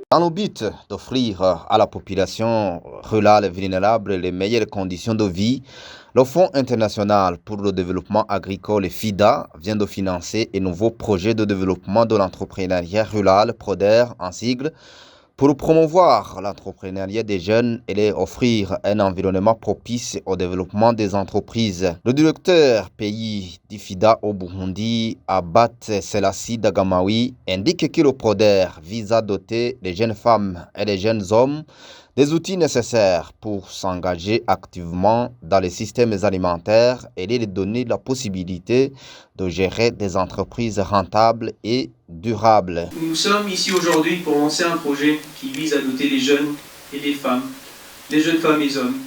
Dans le but d'offrir à la population rurale et vulnérable les meilleures conditions de vie, le Fonds international pour le développement agricole et FIDA vient de financer un nouveau projet de développement de l'entrepreneuriat rural, PRODER en sigle, pour promouvoir l'entrepreneuriat des jeunes et leur offrir un environnement propice au développement des entreprises. Le directeur pays d'IFIDA au Burundi, Abat Selassie Dagamawi, indique que le PRODER vise à doter les jeunes femmes et les jeunes hommes des outils nécessaires pour s'engager activement dans les systèmes alimentaires et les donner la possibilité de gérer des entreprises rentables et durables. Nous sommes ici aujourd'hui pour lancer un projet qui vise à doter les jeunes et les jeunes femmes et hommes,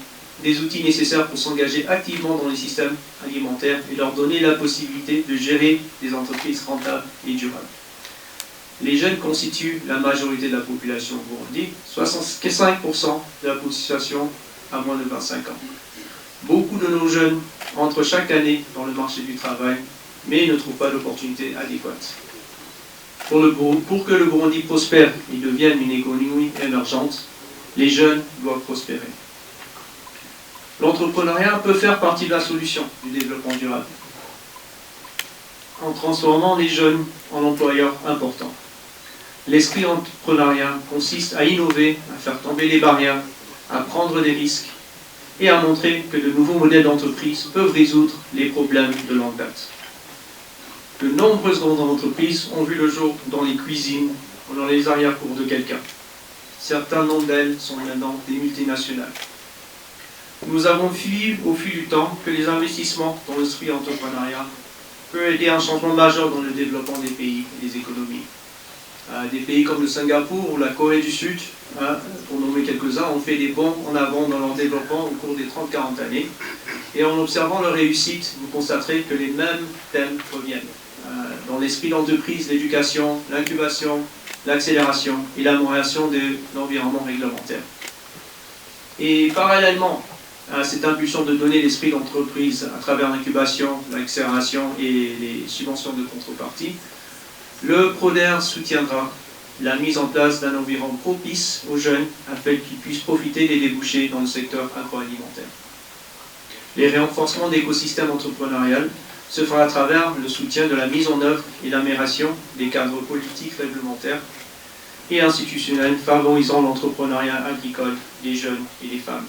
des outils nécessaires pour s'engager activement dans les systèmes alimentaires et leur donner la possibilité de gérer des entreprises rentables et durables. Les jeunes constituent la majorité de la population au Burundi, 65% de la population à moins de 25 ans. Beaucoup de nos jeunes entrent chaque année dans le marché du travail, mais ne trouvent pas d'opportunités adéquates. Pour que le Burundi prospère et devienne une économie émergente, les jeunes doivent prospérer. L'entrepreneuriat peut faire partie de la solution du développement durable, en transformant les jeunes en employeurs importants. L'esprit entrepreneurial consiste à innover, à faire tomber les barrières, à prendre des risques et à montrer que de nouveaux modèles d'entreprise peuvent résoudre les problèmes de longue date. De nombreuses grandes entreprises ont vu le jour dans les cuisines ou dans les arrière-cours de quelqu'un. Certains nombre d'elles sont maintenant des multinationales. Nous avons vu au fil du temps que les investissements dans l'esprit entrepreneurial peuvent aider à un changement majeur dans le développement des pays et des économies. Des pays comme le Singapour ou la Corée du Sud, pour nommer quelques-uns, ont fait des bons en avant dans leur développement au cours des 30-40 années. Et en observant leur réussite, vous constaterez que les mêmes thèmes reviennent. Dans l'esprit d'entreprise, l'éducation, l'incubation, l'accélération et l'amélioration de l'environnement réglementaire. Et parallèlement à cette impulsion de donner l'esprit d'entreprise à travers l'incubation, l'accélération et les subventions de contrepartie, le PRODER soutiendra la mise en place d'un environnement propice aux jeunes afin qu'ils puissent profiter des débouchés dans le secteur agroalimentaire. Les renforcements d'écosystèmes entrepreneurial se fera à travers le soutien de la mise en œuvre et l'amélioration des cadres politiques, réglementaires et institutionnels favorisant l'entrepreneuriat agricole des jeunes et des femmes.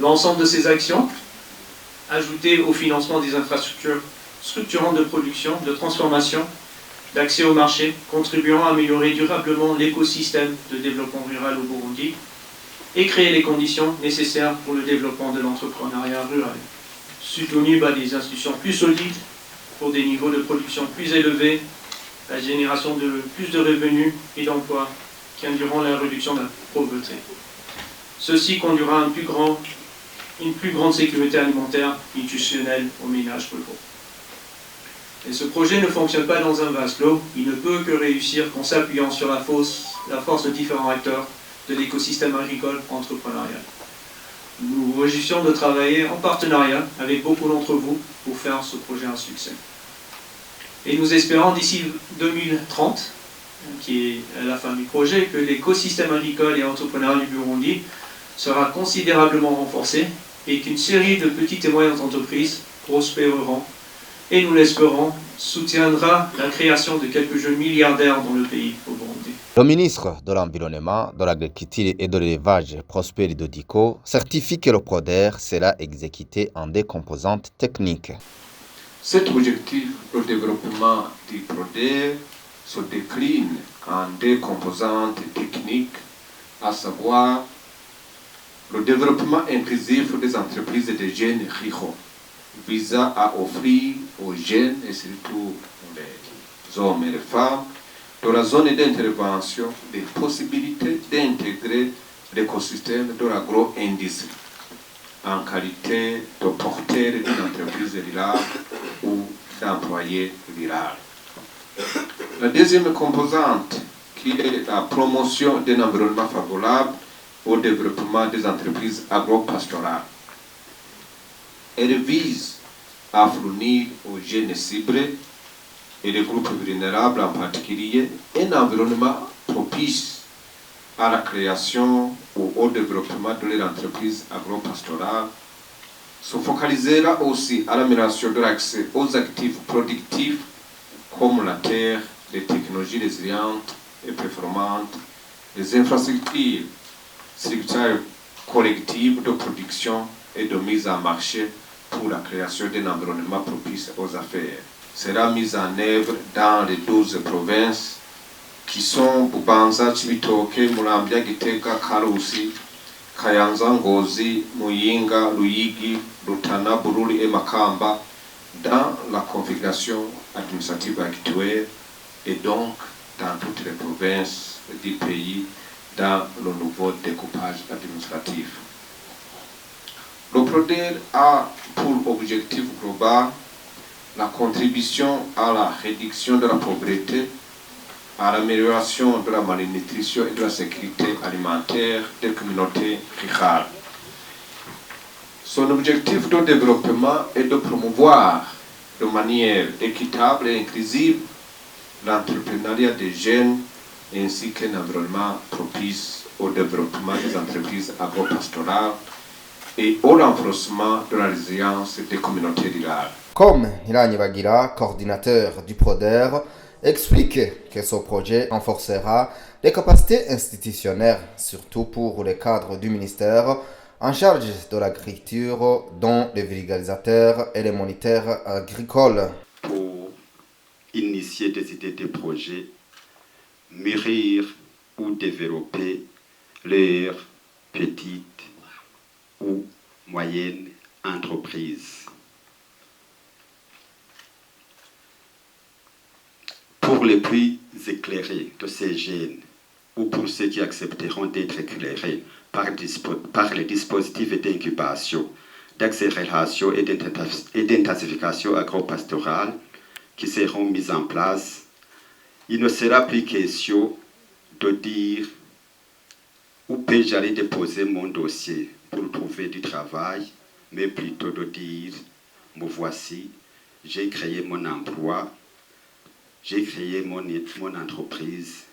L'ensemble de ces actions, ajoutées au financement des infrastructures structurantes de production, de transformation, d'accès au marché, contribueront à améliorer durablement l'écosystème de développement rural au Burundi et créer les conditions nécessaires pour le développement de l'entrepreneuriat rural, soutenu par des institutions plus solides pour des niveaux de production plus élevés, la génération de plus de revenus et d'emplois qui induiront la réduction de la pauvreté. Ceci conduira à une plus grande sécurité alimentaire institutionnelle aux ménages ruraux. Et ce projet ne fonctionne pas dans un vase clos, il ne peut que réussir qu'en s'appuyant sur la force de différents acteurs de l'écosystème agricole entrepreneurial. Nous nous réjouissons de travailler en partenariat avec beaucoup d'entre vous pour faire ce projet un succès. Et nous espérons d'ici 2030, qui est la fin du projet, que l'écosystème agricole et entrepreneurial du Burundi sera considérablement renforcé et qu'une série de petites et moyennes entreprises prospéreront et, nous l'espérons, soutiendra la création de quelques jeunes milliardaires dans le pays au Burundi. Le ministre de l'Environnement, de l'Agriculture et de l'Élevage, Prosper Dodiko, certifie que le PRODER sera exécuté en des composantes techniques. Cet objectif de développement du PRODER se décline en deux composantes techniques, à savoir le développement inclusif des entreprises et des jeunes ruraux, visant à offrir aux jeunes et surtout les hommes et les femmes de la zone d'intervention des possibilités d'intégrer l'écosystème de l'agro-industrie en qualité de porteur d'une entreprise rurale ou d'employé rural. La deuxième composante, qui est la promotion d'un environnement favorable au développement des entreprises agro-pastorales. Elle vise à fournir aux jeunes ciblés et les groupes vulnérables en particulier un environnement propice à la création ou au développement de l'entreprise agro-pastorale, se focalisera aussi à l'amélioration de l'accès aux actifs productifs comme la terre, les technologies résilientes et performantes, les infrastructures collectives de production et de mise en marché pour la création d'un environnement propice aux affaires. Sera mise en œuvre dans les 12 provinces qui sont Bubanza, Cibitoke, Mulambya, Gitega, Karusi, Kayanza, Ngozi, Muyinga, Ruyigi, Rutana, Bururi et Makamba dans la configuration administrative actuelle et donc dans toutes les provinces du pays dans le nouveau découpage administratif. Le PRODER a pour objectif global la contribution à la réduction de la pauvreté, à l'amélioration de la malnutrition et de la sécurité alimentaire des communautés rurales. Son objectif de développement est de promouvoir de manière équitable et inclusive l'entrepreneuriat des jeunes ainsi qu'un environnement propice au développement des entreprises agro-pastorales et au renforcement de la résilience des communautés rurales. Comme Ilan Bagira, coordinateur du PRODER, explique que ce projet renforcera les capacités institutionnelles, surtout pour les cadres du ministère en charge de l'agriculture, dont les vulgarisateurs et les moniteurs agricoles. Pour initier des idées de projets, mûrir ou développer leurs petites ou moyennes entreprises. Pour les plus éclairés de ces jeunes, ou pour ceux qui accepteront d'être éclairés par les dispositifs d'incubation, d'accélération et d'intensification agro-pastorale qui seront mis en place, il ne sera plus question de dire où peux-je aller déposer mon dossier pour trouver du travail, mais plutôt de dire, me voici, j'ai créé mon emploi, j'ai créé mon entreprise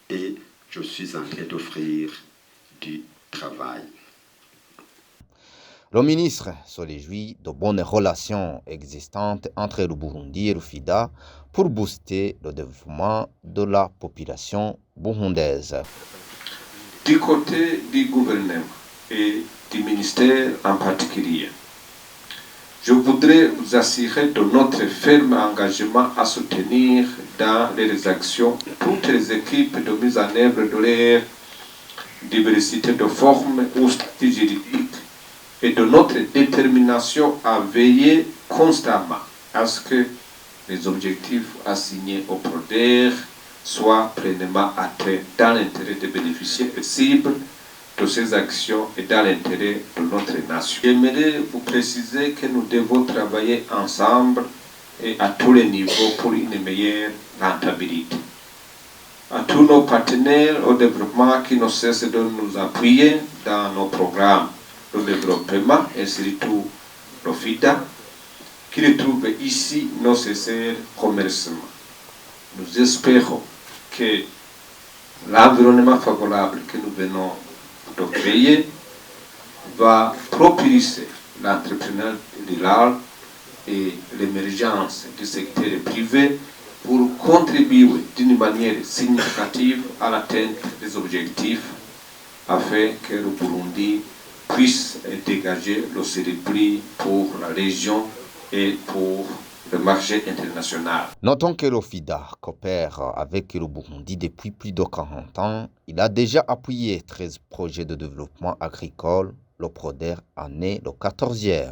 et je suis en train d'offrir du travail. Le ministre se réjouit de bonnes relations existantes entre le Burundi et le FIDA pour booster le développement de la population burundaise. Du côté du gouvernement et du ministère en particulier, je voudrais vous assurer de notre ferme engagement à soutenir dans les actions toutes les équipes de mise en œuvre de leur diversité de formes ou statuts juridiques et de notre détermination à veiller constamment à ce que les objectifs assignés au PRODER soient pleinement atteints dans l'intérêt des bénéficiaires cibles de ces actions et dans l'intérêt de notre nation. J'aimerais vous préciser que nous devons travailler ensemble et à tous les niveaux pour une meilleure rentabilité. À tous nos partenaires au développement qui ne cessent de nous appuyer dans nos programmes de développement et surtout le FIDA, qui retrouvent ici nos nécessaires commercements. Nous espérons que l'environnement favorable que nous venons de créer va propulser l'entrepreneuriat rural et l'émergence du secteur privé pour contribuer d'une manière significative à l'atteinte des objectifs afin que le Burundi puisse dégager le surplus pour la région et pour le marché international. Notons que le FIDA coopère avec le Burundi depuis plus de 40 ans. Il a déjà appuyé 13 projets de développement agricole. Le PRODER en est le 14e.